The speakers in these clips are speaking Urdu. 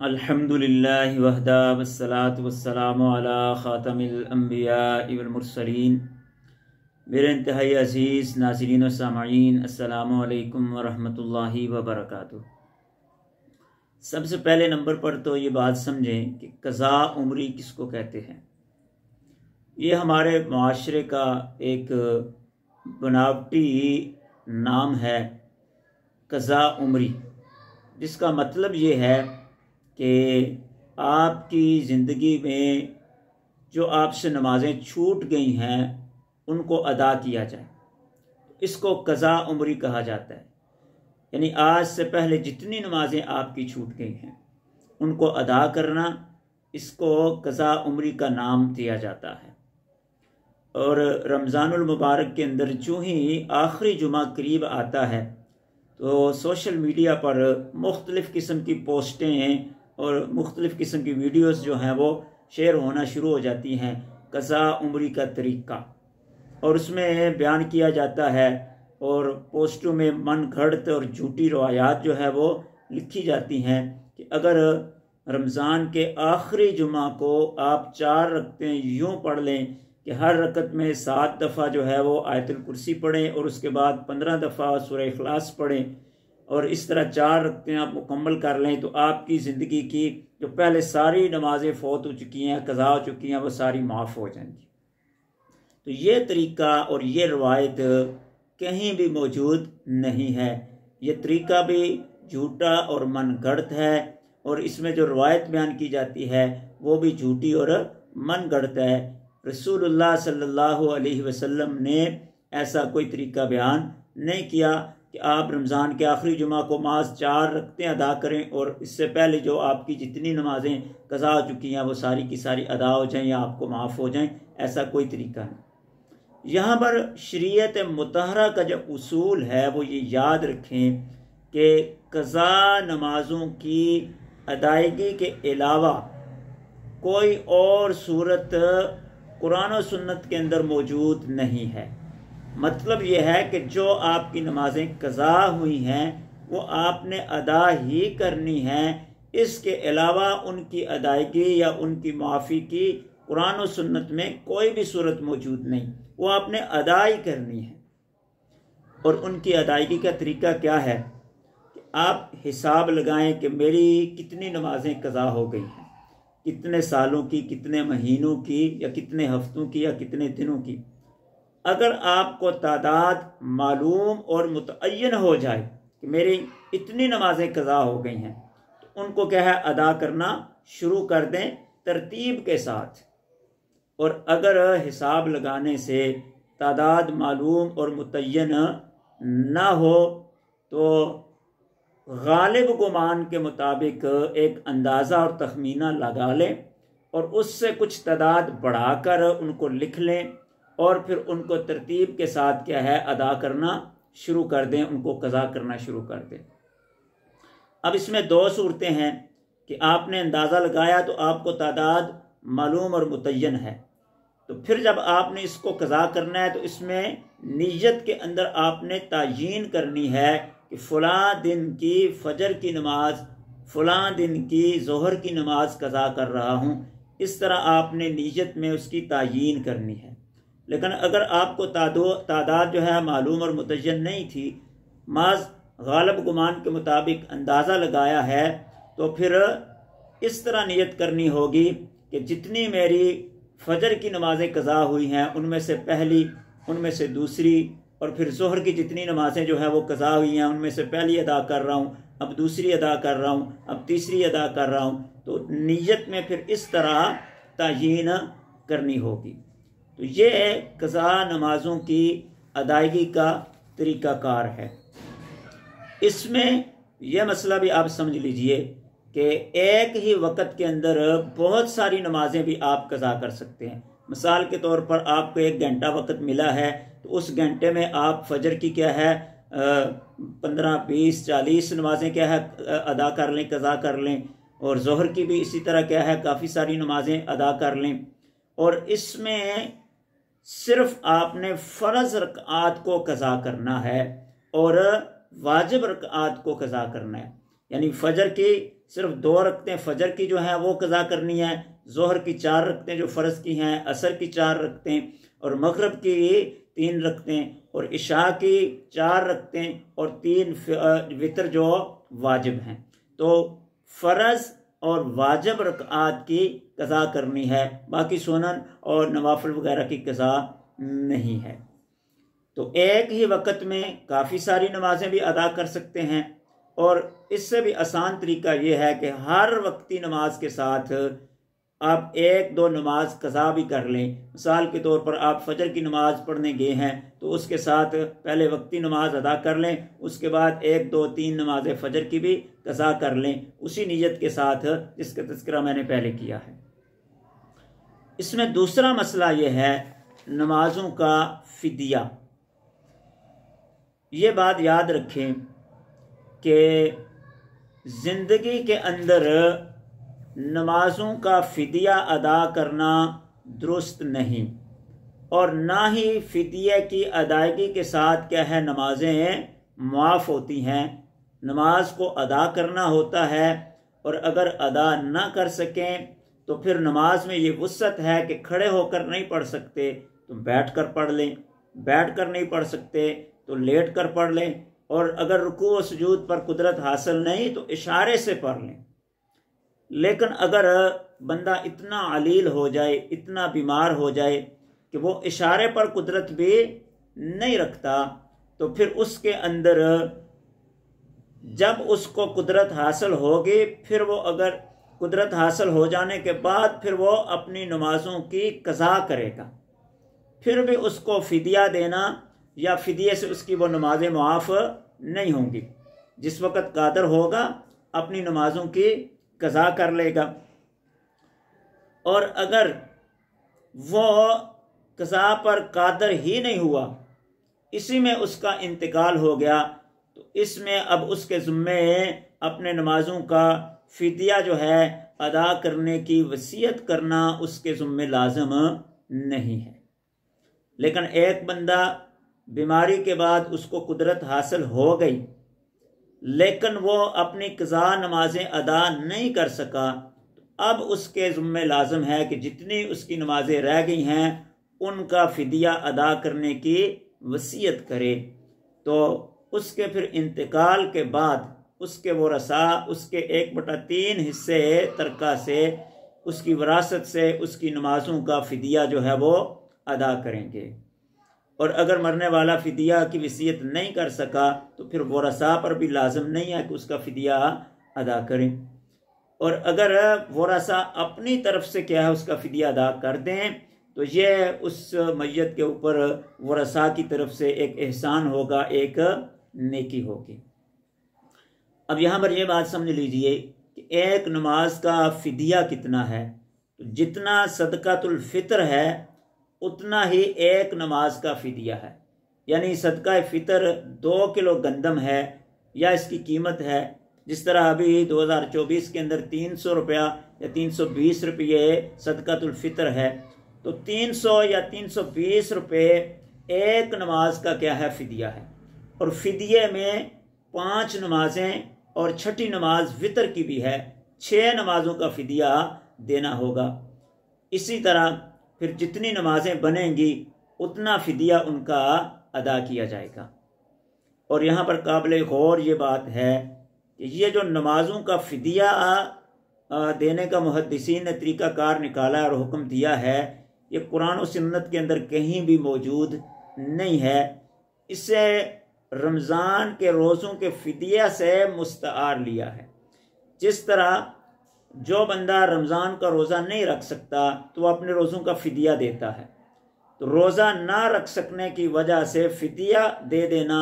الحمدللہ وحدہ والصلاة والسلام علی خاتم الانبیاء والمرسلین۔ میرے انتہائی عزیز ناظرین و سامعین، السلام علیکم ورحمۃ اللہ وبرکاتہ۔ سب سے پہلے نمبر پر تو یہ بات سمجھیں کہ قضاء عمری کس کو کہتے ہیں۔ یہ ہمارے معاشرے کا ایک بناوٹی نام ہے، قضاء عمری، جس کا مطلب یہ ہے کہ آپ کی زندگی میں جو آپ سے نمازیں چھوٹ گئی ہیں ان کو ادا کیا جائے، اس کو قضاء عمری کہا جاتا ہے۔ یعنی آج سے پہلے جتنی نمازیں آپ کی چھوٹ گئی ہیں ان کو ادا کرنا، اس کو قضاء عمری کا نام دیا جاتا ہے۔ اور رمضان المبارک کے اندر جو ہی آخری جمعہ قریب آتا ہے تو سوشل میڈیا پر مختلف قسم کی پوسٹیں اور مختلف قسم کی ویڈیوز جو ہیں وہ شیئر ہونا شروع ہو جاتی ہیں قضاء عمری کا طریقہ، اور اس میں بیان کیا جاتا ہے اور پوسٹوں میں من گھڑت اور جھوٹی روایات جو ہے وہ لکھی جاتی ہیں کہ اگر رمضان کے آخری جمعہ کو آپ 4 رکعتیں یوں پڑھ لیں کہ ہر رکعت میں 7 دفعہ جو ہے وہ آیت الکرسی پڑھیں اور اس کے بعد 15 دفعہ سورہ اخلاص پڑھیں، اور اس طرح 4 رکعتیں آپ مکمل کر لیں تو آپ کی زندگی کی جو پہلے ساری نمازیں فوت ہو چکی ہیں، قضا ہو چکی ہیں، وہ ساری معاف ہو جائیں گی۔ تو یہ طریقہ اور یہ روایت کہیں بھی موجود نہیں ہے، یہ طریقہ بھی جھوٹا اور من گھڑت ہے، اور اس میں جو روایت بیان کی جاتی ہے وہ بھی جھوٹی اور من گھڑت ہے۔ رسول اللہ صلی اللہ علیہ وسلم نے ایسا کوئی طریقہ بیان نہیں کیا کہ آپ رمضان کے آخری جمعہ کو محض 4 رکعتیں ادا کریں اور اس سے پہلے جو آپ کی جتنی نمازیں قضا ہو چکی ہیں وہ ساری کی ساری ادا ہو جائیں یا آپ کو معاف ہو جائیں، ایسا کوئی طریقہ نہیں۔ یہاں پر شریعت مطہرہ کا جو اصول ہے وہ یہ یاد رکھیں کہ قضا نمازوں کی ادائیگی کے علاوہ کوئی اور صورت قرآن و سنت کے اندر موجود نہیں ہے۔ مطلب یہ ہے کہ جو آپ کی نمازیں قضا ہوئی ہیں وہ آپ نے ادا ہی کرنی ہیں، اس کے علاوہ ان کی ادائیگی یا ان کی معافی کی قرآن و سنت میں کوئی بھی صورت موجود نہیں، وہ آپ نے ادا ہی کرنی ہے۔ اور ان کی ادائیگی کا طریقہ کیا ہے کہ آپ حساب لگائیں کہ میری کتنی نمازیں قضا ہو گئی ہیں، کتنے سالوں کی، کتنے مہینوں کی، یا کتنے ہفتوں کی، یا کتنے دنوں کی۔ اگر آپ کو تعداد معلوم اور متعین ہو جائے کہ میری اتنی نمازیں قضا ہو گئی ہیں تو ان کو کیا ہے، ادا کرنا شروع کر دیں ترتیب کے ساتھ۔ اور اگر حساب لگانے سے تعداد معلوم اور متعین نہ ہو تو غالب گمان کے مطابق ایک اندازہ اور تخمینہ لگا لیں اور اس سے کچھ تعداد بڑھا کر ان کو لکھ لیں، اور پھر ان کو ترتیب کے ساتھ کیا ہے ادا کرنا شروع کر دیں، ان کو قضا کرنا شروع کر دیں۔ اب اس میں 2 صورتیں ہیں کہ آپ نے اندازہ لگایا تو آپ کو تعداد معلوم اور متعین ہے، تو پھر جب آپ نے اس کو قضا کرنا ہے تو اس میں نیت کے اندر آپ نے تعیین کرنی ہے کہ فلاں دن کی فجر کی نماز، فلاں دن کی ظہر کی نماز قضا کر رہا ہوں، اس طرح آپ نے نیت میں اس کی تعیین کرنی ہے۔ لیکن اگر آپ کو تعداد جو ہے معلوم اور متعین نہیں تھی، محض غالب گمان کے مطابق اندازہ لگایا ہے، تو پھر اس طرح نیت کرنی ہوگی کہ جتنی میری فجر کی نمازیں قضا ہوئی ہیں ان میں سے پہلی، ان میں سے دوسری، اور پھر ظہر کی جتنی نمازیں جو ہیں وہ قضا ہوئی ہیں ان میں سے پہلی ادا کر رہا ہوں، اب دوسری ادا کر رہا ہوں، اب تیسری ادا کر رہا ہوں، تو نیت میں پھر اس طرح تعیین کرنی ہوگی۔ تو یہ قضا نمازوں کی ادائیگی کا طریقہ کار ہے۔ اس میں یہ مسئلہ بھی آپ سمجھ لیجئے کہ ایک ہی وقت کے اندر بہت ساری نمازیں بھی آپ قضا کر سکتے ہیں۔ مثال کے طور پر آپ کو 1 گھنٹہ وقت ملا ہے تو اس گھنٹے میں آپ فجر کی کیا ہے 15 20 40 نمازیں کیا ہے ادا کر لیں، قضا کر لیں، اور ظہر کی بھی اسی طرح کیا ہے کافی ساری نمازیں ادا کر لیں، اور اس میں صرف آپ نے فرض رکعات کو قضا کرنا ہے اور واجب رکعات کو قضا کرنا ہے۔ یعنی فجر کی صرف 2 رکعتیں فجر کی جو ہیں وہ قضا کرنی ہے، ظہر کی 4 رکعتیں جو فرض کی ہیں، عصر کی 4 رکعتیں اور مغرب کی 3 رکعتیں اور عشاء کی 4 رکعتیں اور 3 وتر جو واجب ہیں۔ تو فرض اور واجب رکعات کی قضا کرنی ہے، باقی سنن اور نوافل وغیرہ کی قضا نہیں ہے۔ تو ایک ہی وقت میں کافی ساری نمازیں بھی ادا کر سکتے ہیں، اور اس سے بھی آسان طریقہ یہ ہے کہ ہر وقتی نماز کے ساتھ آپ 1-2 نماز قضا بھی کر لیں۔ مثال کے طور پر آپ فجر کی نماز پڑھنے گئے ہیں تو اس کے ساتھ پہلے وقتی نماز ادا کر لیں، اس کے بعد 1 2 3 نماز فجر کی بھی قضا کر لیں، اسی نیت کے ساتھ جس کا تذکرہ میں نے پہلے کیا ہے۔ اس میں دوسرا مسئلہ یہ ہے نمازوں کا فدیہ۔ یہ بات یاد رکھیں کہ زندگی کے اندر نمازوں کا فدیہ ادا کرنا درست نہیں، اور نہ ہی فدیہ کی ادائیگی کے ساتھ کیا ہے نمازیں معاف ہوتی ہیں۔ نماز کو ادا کرنا ہوتا ہے، اور اگر ادا نہ کر سکیں تو پھر نماز میں یہ وسعت ہے کہ کھڑے ہو کر نہیں پڑھ سکتے تو بیٹھ کر پڑھ لیں، بیٹھ کر نہیں پڑھ سکتے تو لیٹ کر پڑھ لیں، اور اگر رکوع و سجود پر قدرت حاصل نہیں تو اشارے سے پڑھ لیں۔ لیکن اگر بندہ اتنا علیل ہو جائے، اتنا بیمار ہو جائے کہ وہ اشارے پر قدرت بھی نہیں رکھتا، تو پھر اس کے اندر جب اس کو قدرت حاصل ہوگی، پھر وہ اگر قدرت حاصل ہو جانے کے بعد پھر وہ اپنی نمازوں کی قضا کرے گا، پھر بھی اس کو فدیہ دینا یا فدیے سے اس کی وہ نمازیں معاف نہیں ہوں گی۔ جس وقت قادر ہوگا اپنی نمازوں کی قضا کر لے گا، اور اگر وہ قضا پر قادر ہی نہیں ہوا، اسی میں اس کا انتقال ہو گیا، تو اس میں اب اس کے ذمے اپنے نمازوں کا فدیہ جو ہے ادا کرنے کی وصیت کرنا اس کے ذمے لازم نہیں ہے۔ لیکن ایک بندہ بیماری کے بعد اس کو قدرت حاصل ہو گئی، لیکن وہ اپنی قضا نمازیں ادا نہیں کر سکا، اب اس کے ذمہ لازم ہے کہ جتنی اس کی نمازیں رہ گئی ہیں ان کا فدیہ ادا کرنے کی وصیت کرے۔ تو اس کے پھر انتقال کے بعد اس کے ورثاء اس کے 1/3 حصے ترکہ سے، اس کی وراثت سے اس کی نمازوں کا فدیہ جو ہے وہ ادا کریں گے۔ اور اگر مرنے والا فدیہ کی وصیت نہیں کر سکا تو پھر ورثاء پر بھی لازم نہیں ہے کہ اس کا فدیہ ادا کریں، اور اگر ورثاء اپنی طرف سے کیا ہے اس کا فدیہ ادا کر دیں تو یہ اس میت کے اوپر ورثاء کی طرف سے ایک احسان ہوگا، ایک نیکی ہوگی۔ اب یہاں پر یہ بات سمجھ لیجئے کہ ایک نماز کا فدیہ کتنا ہے، جتنا صدقۃ الفطر ہے اتنا ہی ایک نماز کا فدیہ ہے۔ یعنی صدقہ فطر 2 کلو گندم ہے یا اس کی قیمت ہے، جس طرح ابھی 2024 کے اندر 300 روپیہ یا 320 روپے صدقۃ الفطر ہے، تو 300 یا 320 روپے ایک نماز کا کیا ہے فدیہ ہے، اور فدیے میں 5 نمازیں اور چھٹی نماز وتر کی بھی ہے، 6 نمازوں کا فدیہ دینا ہوگا۔ اسی طرح پھر جتنی نمازیں بنیں گی اتنا فدیہ ان کا ادا کیا جائے گا۔ اور یہاں پر قابل غور یہ بات ہے کہ یہ جو نمازوں کا فدیہ دینے کا محدثین نے طریقہ کار نکالا اور حکم دیا ہے، یہ قرآن و سنت کے اندر کہیں بھی موجود نہیں ہے۔ اسے رمضان کے روزوں کے فدیہ سے مستعار لیا ہے۔ جس طرح جو بندہ رمضان کا روزہ نہیں رکھ سکتا تو وہ اپنے روزوں کا فدیہ دیتا ہے، تو روزہ نہ رکھ سکنے کی وجہ سے فدیہ دے دینا،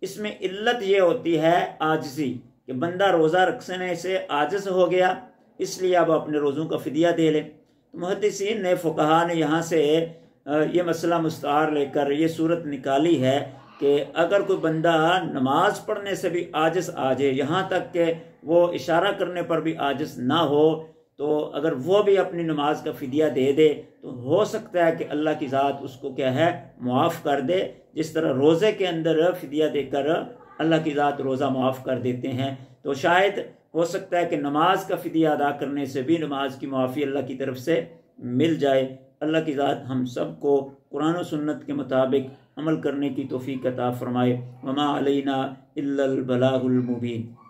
اس میں علت یہ ہوتی ہے عاجزی، کہ بندہ روزہ رکھنے سے عاجز ہو گیا، اس لیے اب اپنے روزوں کا فدیہ دے لے۔ محدثین نے فقہا نے یہاں سے یہ مسئلہ مستعار لے کر یہ صورت نکالی ہے کہ اگر کوئی بندہ نماز پڑھنے سے بھی عاجز آ جائے، یہاں تک کہ وہ اشارہ کرنے پر بھی عاجز نہ ہو، تو اگر وہ بھی اپنی نماز کا فدیہ دے دے تو ہو سکتا ہے کہ اللہ کی ذات اس کو کیا ہے معاف کر دے، جس طرح روزے کے اندر فدیہ دے کر اللہ کی ذات روزہ معاف کر دیتے ہیں۔ تو شاید ہو سکتا ہے کہ نماز کا فدیہ ادا کرنے سے بھی نماز کی معافی اللہ کی طرف سے مل جائے۔ اللہ کی ذات ہم سب کو قرآن و سنت کے مطابق عمل کرنے کی توفیق عطا فرمائے۔ وما علینا الا البلاغ المبین۔